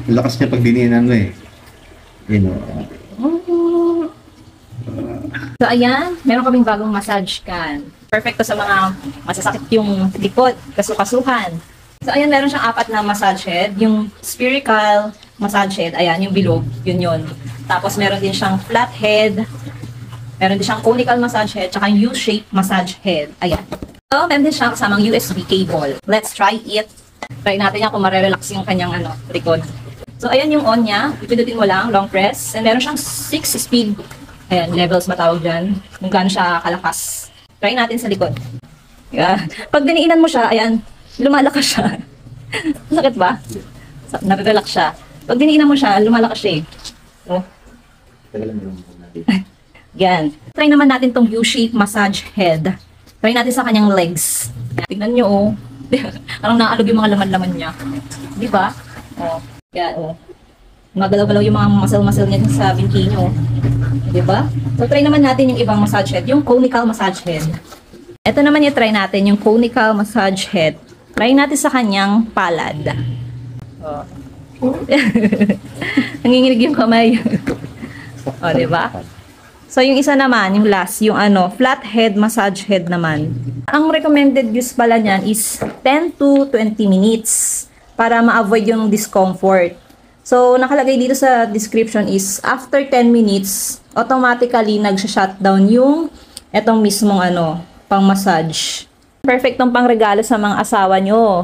Lakas niya pag diniinan mo eh. You know. So, ayan. Meron kaming bagong massage can. Perfecto sa mga masasakit yung likod, kasukasuhan. So, ayan, meron siyang 4 na massage head. Yung spherical massage head, ayan, yung bilog, yun. Tapos, meron din siyang flat head. Meron din siyang conical massage head, tsaka yung U-shape massage head. Ayan. So, meron din siyang kasamang USB cable. Let's try it. Try natin yan kung marerelax yung kanyang likod. So, ayan yung on niya. Ipindutin mo lang, long press. And meron siyang 6 speed levels matawag dyan. Kung gaano siya kalakas. Try natin sa likod. Yeah. Pag diniinan mo siya, ayan, lumalakas siya. Sakit ba? Nare-relax siya. Pag diniinan mo siya, lumalakas siya eh. Oh. Yan. Try naman natin tong U-shape massage head. Try natin sa kanyang legs. Tingnan nyo oh. Parang naalog yung mga laman-laman niya. Di ba? Oh. Yan oh. Magalaw-galaw yung mga muscle-muscle niya sa binti nyo. Di ba? So try naman natin yung ibang massage head. Yung conical massage head. Ito naman yung try natin. Yung conical massage head. Try natin sa kanyang palad. Oh. Nanginginig yung kamay. O, diba? So, yung isa naman, yung last, yung flat head massage head naman. Ang recommended use pala niyan is 10 to 20 minutes para ma-avoid yung discomfort. So, nakalagay dito sa description is after 10 minutes, automatically nagsha-shutdown yung etong mismong pang-massage. Perfect tong pang regalo sa mga asawa nyo.